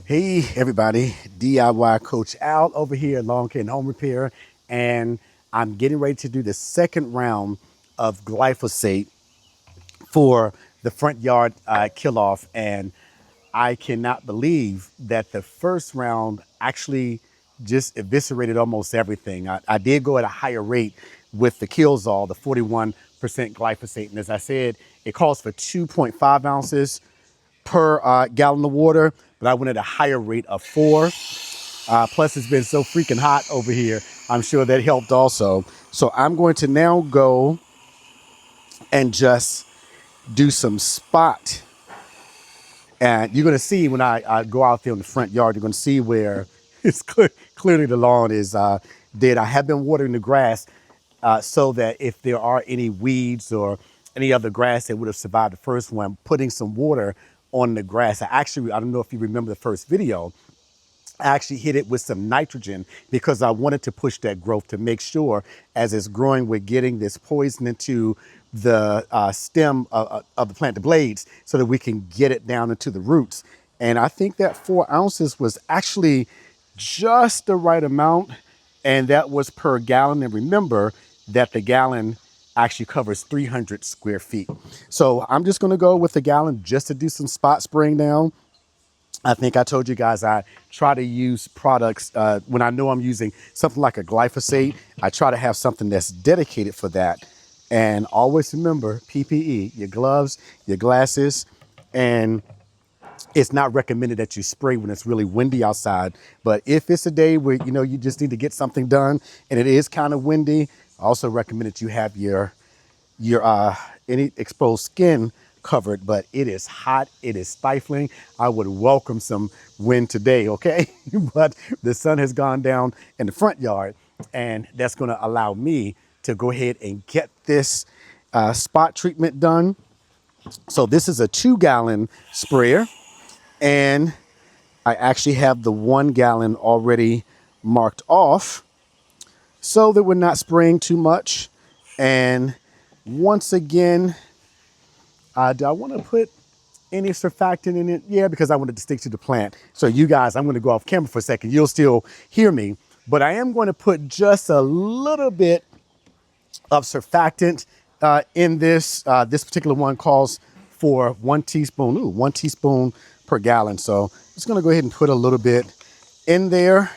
Hey everybody, DIY Coach Al over here at Lawn Care and Home Repair, and I'm getting ready to do the second round of glyphosate for the front yard kill off, and I cannot believe that the first round actually just eviscerated almost everything. I did go at a higher rate with the Killzall, the 41% glyphosate, and as I said, it calls for 2.5 ounces per gallon of water, but I went at a higher rate of 4. Plus, it's been so freaking hot over here. I'm sure that helped also. So I'm going to now go and just do some spot. And you're going to see when I go out there in the front yard, you're going to see where it's clearly the lawn is dead. I have been watering the grass so that if there are any weeds or any other grass that would have survived the first one, putting some water on the grass. I don't know if you remember the first video, I actually hit it with some nitrogen because I wanted to push that growth to make sure as it's growing, we're getting this poison into the stem of the plant, the blades, so that we can get it down into the roots. And I think that 4 ounces was actually just the right amount. And that was per gallon. And remember that the gallon actually covers 300 square feet. So I'm just going to go with the gallon just to do some spot spraying now. I think I told you guys I try to use products when I know I'm using something like a glyphosate. I try to have something that's dedicated for that. And always remember PPE, your gloves, your glasses, and it's not recommended that you spray when it's really windy outside. But if it's a day where you just need to get something done and it is kind of windy, I also recommend that you have your any exposed skin covered. But it is hot, it is stifling. I would welcome some wind today, okay? But the sun has gone down in the front yard, and that's going to allow me to go ahead and get this spot treatment done. So this is a 2-gallon sprayer, and I actually have the 1 gallon already marked off so that we're not spraying too much. And once again, do I want to put any surfactant in it? Yeah, because I wanted to stick to the plant. So you guys, I'm going to go off camera for a second. You'll still hear me, but I am going to put just a little bit of surfactant in this. This particular one calls for 1 teaspoon, 1 teaspoon per gallon. So I'm just going to go ahead and put a little bit in there.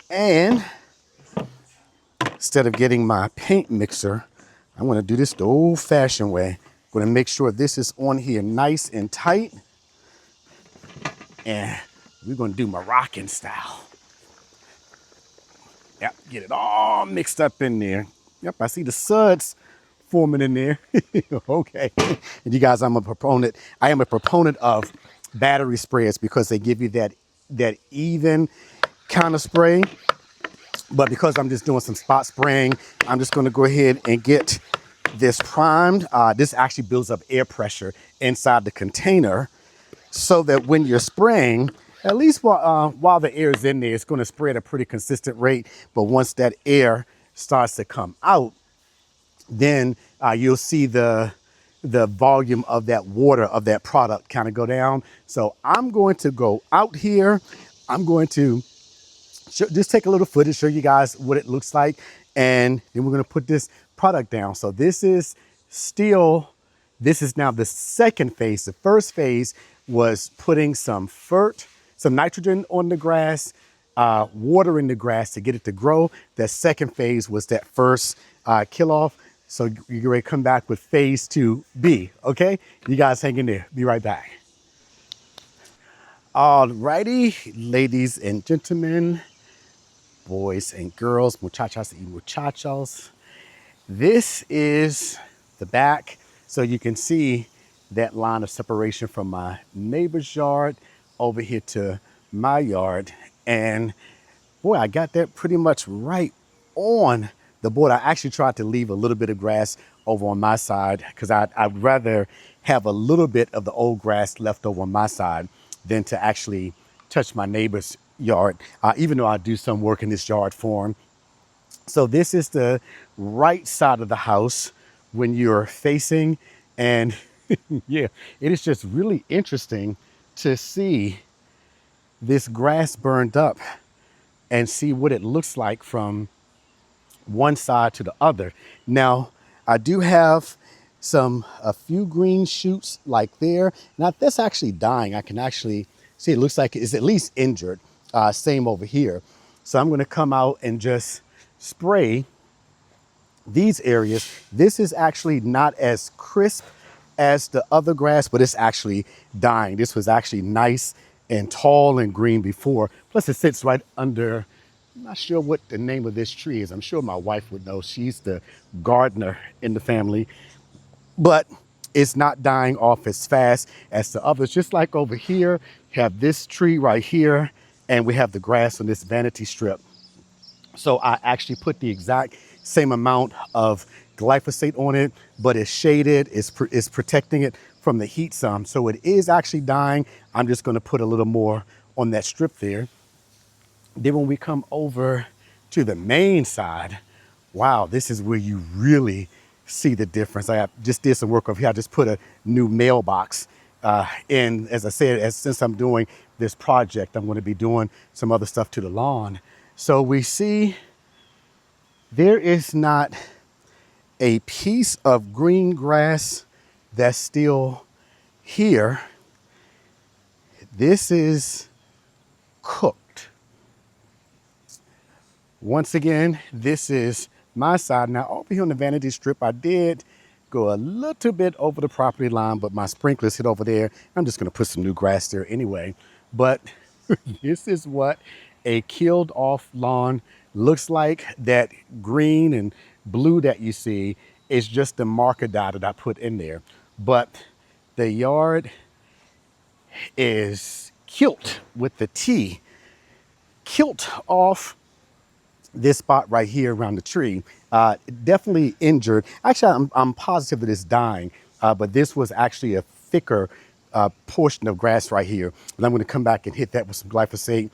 And instead of getting my paint mixer, I'm going to do this the old fashioned way. I'm going to make sure this is on here nice and tight. And we're going to do Moroccan style. Yep, get it all mixed up in there. Yep, I see the suds forming in there. Okay. And you guys, I am a proponent of battery sprayers because they give you that even kind of spray. But because I'm just doing some spot spraying, I'm just going to go ahead and get this primed. This actually builds up air pressure inside the container so that when you're spraying, at least while the air is in there, it's going to spray at a pretty consistent rate. But once that air starts to come out, then you'll see the volume of that water of that product kind of go down. So I'm going to go out here. I'm going to just take a little footage, show you guys what it looks like, and then we're going to put this product down. So this is now the second phase. The first phase was putting some nitrogen on the grass, watering the grass to get it to grow. The second phase was that first kill off. So you're ready to come back with phase 2B, okay? You guys hang in there. Be right back. All righty, ladies and gentlemen, boys and girls, muchachas y muchachos. This is the back. So you can see that line of separation from my neighbor's yard over here to my yard. And boy, I got that pretty much right on the border. I actually tried to leave a little bit of grass over on my side because I'd rather have a little bit of the old grass left over on my side than to actually touch my neighbor's yard, even though I do some work in this yard for him. So this is the right side of the house when you're facing, and yeah, it is just really interesting to see this grass burned up and see what it looks like from one side to the other. Now, I do have a few green shoots like there. Now, that's actually dying. I can actually see it looks like it's at least injured. Same over here. So I'm going to come out and just spray these areas. This is actually not as crisp as the other grass, but it's actually dying. This was actually nice and tall and green before. Plus it sits right under, I'm not sure what the name of this tree is. I'm sure my wife would know. She's the gardener in the family, but it's not dying off as fast as the others. Just like over here, you have this tree right here, and we have the grass on this vanity strip. So I actually put the exact same amount of glyphosate on it, but it's shaded, it's protecting it from the heat some. So it is actually dying. I'm just gonna put a little more on that strip there. Then when we come over to the main side, wow, this is where you really see the difference. Just did some work over here. I just put a new mailbox in. As I said, since I'm doing this project, I'm going to be doing some other stuff to the lawn. So we see there is not a piece of green grass that's still here. This is cooked. Once again, this is my side. Now over here on the vanity strip, I did go a little bit over the property line, but my sprinklers hit over there. I'm just gonna put some new grass there anyway. But this is what a killed off lawn looks like. That green and blue that you see is just the marker dye that I put in there. But the yard is killed with the T, killed off this spot right here around the tree. Definitely injured. Actually, I'm positive that it's dying, but this was actually a thicker portion of grass right here. And I'm going to come back and hit that with some glyphosate.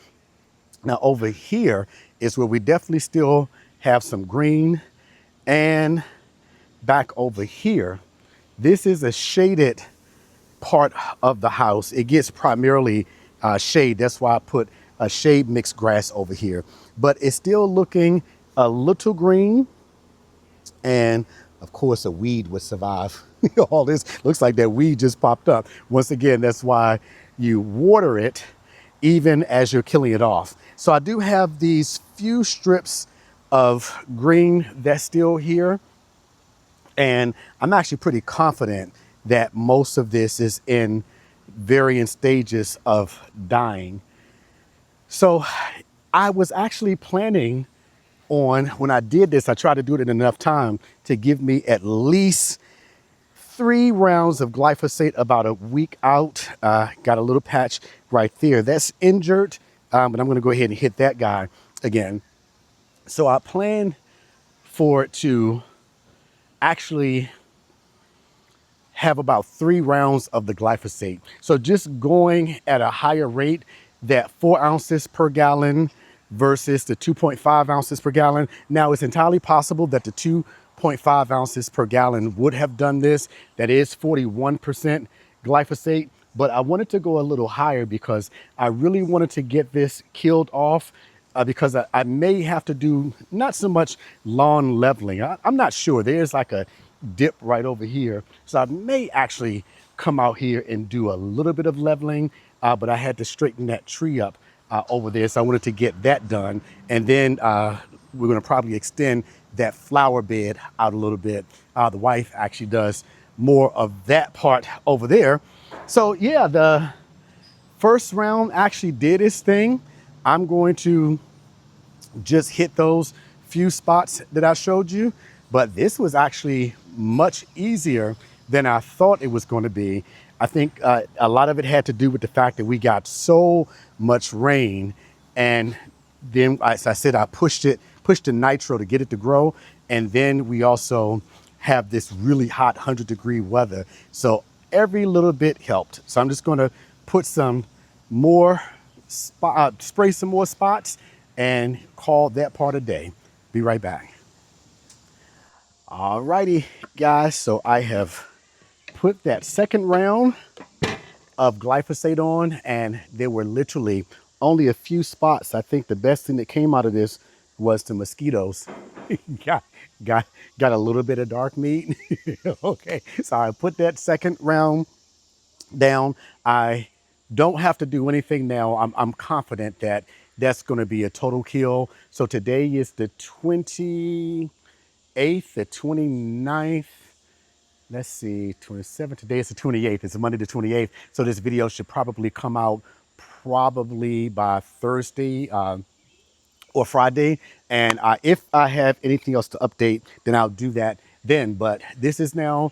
Now over here is where we definitely still have some green, and back over here, this is a shaded part of the house. It gets primarily shade. That's why I put a shade mixed grass over here, but it's still looking a little green. And of course a weed would survive all this. Looks like that weed just popped up. Once again, that's why you water it even as you're killing it off. So I do have these few strips of green that's still here, and I'm actually pretty confident that most of this is in varying stages of dying. So I was actually planning on, when I did this, I tried to do it in enough time to give me at least 3 rounds of glyphosate about a week out. Got a little patch right there that's injured, but I'm going to go ahead and hit that guy again. So I plan for it to actually have about 3 rounds of the glyphosate. So just going at a higher rate, that 4 ounces per gallon versus the 2.5 ounces per gallon. Now it's entirely possible that the 2.5 ounces per gallon would have done this. That is 41% glyphosate, but I wanted to go a little higher because I really wanted to get this killed off, because I may have to do not so much lawn leveling. I'm not sure. There's like a dip right over here. So I may actually come out here and do a little bit of leveling, but I had to straighten that tree up over there. So I wanted to get that done. And then we're gonna probably extend that flower bed out a little bit. The wife actually does more of that part over there. So yeah, the first round actually did its thing. I'm going to just hit those few spots that I showed you, but this was actually much easier than I thought it was going to be. I think a lot of it had to do with the fact that we got so much rain, and then as I said, I pushed the nitro to get it to grow, and then we also have this really hot 100-degree weather, so every little bit helped. So I'm just going to put some more spray some more spots and call that part a day. Be right back. Alrighty, guys, so I have put that second round of glyphosate on, and there were literally only a few spots. I think the best thing that came out of this was the mosquitoes. got, got, got a little bit of dark meat. Okay, so I put that second round down. I don't have to do anything now. I'm confident that that's going to be a total kill. So today is the 28th, the 29th. Let's see, 27th. Today is the 28th. It's Monday the 28th. So this video should probably come out probably by Thursday or Friday. And if I have anything else to update, then I'll do that then. But this is now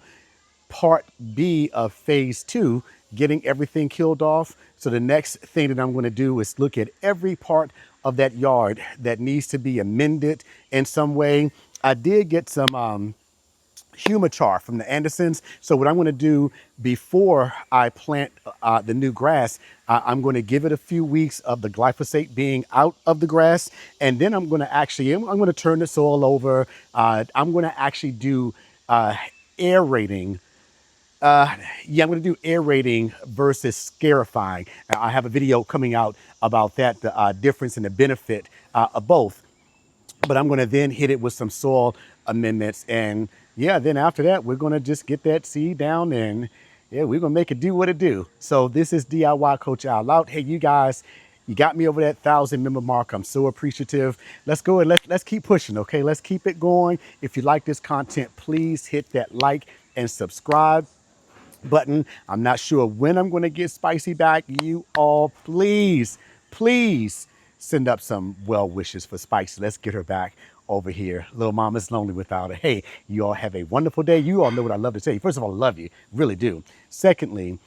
part B of phase two, getting everything killed off. So the next thing that I'm going to do is look at every part of that yard that needs to be amended in some way. I did get some humichar from the Andersons. So what I'm going to do before I plant the new grass, I'm going to give it a few weeks of the glyphosate being out of the grass. And then I'm going to I'm going to turn the soil over. I'm going to actually do aerating. Yeah, I'm going to do aerating versus scarifying. I have a video coming out about that, the difference and the benefit of both. But I'm going to then hit it with some soil amendments. And yeah, then after that, we're going to just get that seed down and yeah, we're going to make it do what it do. So this is DIY Coach Al out. Hey, you guys, you got me over that 1,000 member mark. I'm so appreciative. Let's go and let's keep pushing. Okay, let's keep it going. If you like this content, please hit that like and subscribe button. I'm not sure when I'm going to get Spicy back. You all, please send up some well wishes for Spicy. Let's get her back over here. Little mama's lonely without her. Hey, you all have a wonderful day. You all know what I love to tell you. First of all, I love you, really do. Secondly,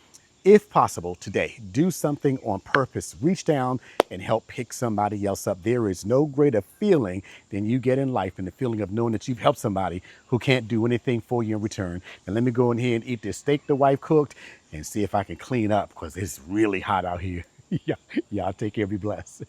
if possible today, do something on purpose. Reach down and help pick somebody else up. There is no greater feeling than you get in life, and the feeling of knowing that you've helped somebody who can't do anything for you in return. Now let me go in here and eat this steak the wife cooked and see if I can clean up because it's really hot out here. Yeah, take care, be blessed.